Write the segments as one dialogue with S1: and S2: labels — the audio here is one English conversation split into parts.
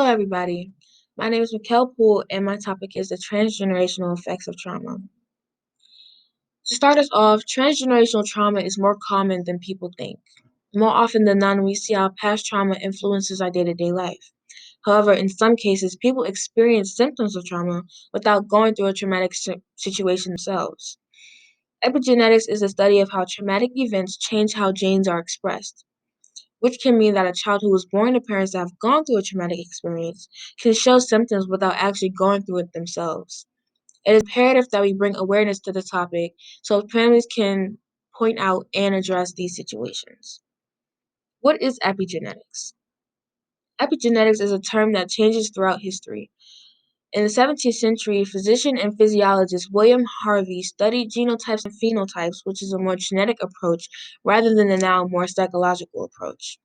S1: everybody. My name is Mikkel Poole, and my topic is the transgenerational effects of trauma. To start us off, transgenerational trauma is more common than people think. More often than not, we see how past trauma influences our day-to-day life. However, in some cases, people experience symptoms of trauma without going through a traumatic situation themselves. Epigenetics is a study of how traumatic events change how genes are expressed, which can mean that a child who was born to parents that have gone through a traumatic experience can show symptoms without actually going through it themselves. It is imperative that we bring awareness to the topic so families can point out and address these situations. What is epigenetics? Epigenetics is a term that changes throughout history. In the 17th century, physician and physiologist William Harvey studied genotypes and phenotypes, which is a more genetic approach rather than the now more psychological approach.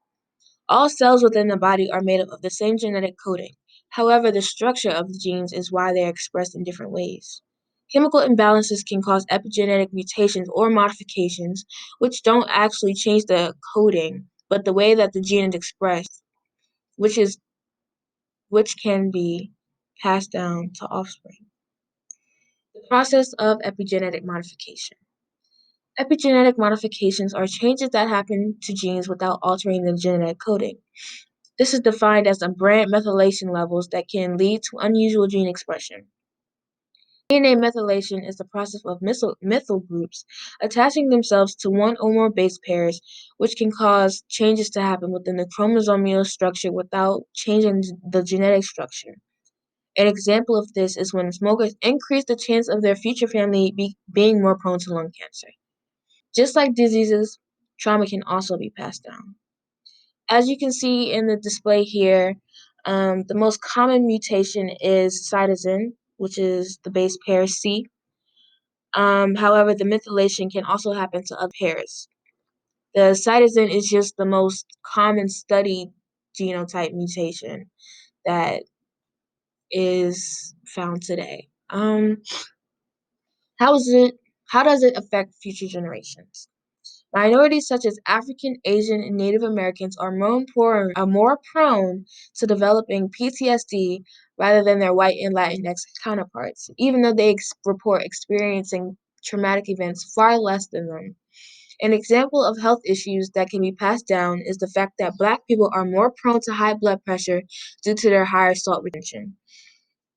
S1: All cells within the body are made up of the same genetic coding. However, the structure of the genes is why they are expressed in different ways. Chemical imbalances can cause epigenetic mutations or modifications, which don't actually change the coding, but the way that the gene is expressed, which is which can be passed down to offspring. The process of epigenetic modification. Epigenetic modifications are changes that happen to genes without altering the genetic coding. This is defined as aberrant methylation levels that can lead to unusual gene expression. DNA methylation is the process of methyl groups attaching themselves to one or more base pairs, which can cause changes to happen within the chromosomal structure without changing the genetic structure. An example of this is when smokers increase the chance of their future family being more prone to lung cancer. Just like diseases, trauma can also be passed down. As you can see in the display here, the most common mutation is cytosine, which is the base pair C. However, the methylation can also happen to other pairs. The cytosine is just the most common studied genotype mutation that is found today. How is it? How does it affect future generations? Minorities such as African, Asian, and Native Americans are more prone to developing PTSD rather than their white and Latinx counterparts, even though they report experiencing traumatic events far less than them. An example of health issues that can be passed down is the fact that Black people are more prone to high blood pressure due to their higher salt retention.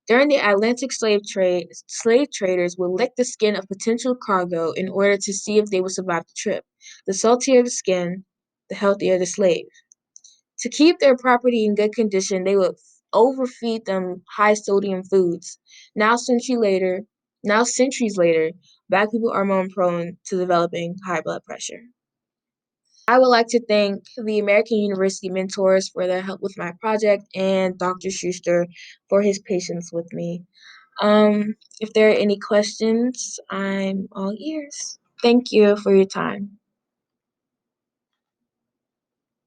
S1: During the Atlantic slave trade, slave traders would lick the skin of potential cargo in order to see if they would survive the trip. The saltier the skin, the healthier the slave. To keep their property in good condition, they would overfeed them high sodium foods. Now centuries later, Black people are more prone to developing high blood pressure. I would like to thank the American University mentors for their help with my project and Dr. Schuster for his patience with me. If there are any questions, I'm all ears. Thank you for your time.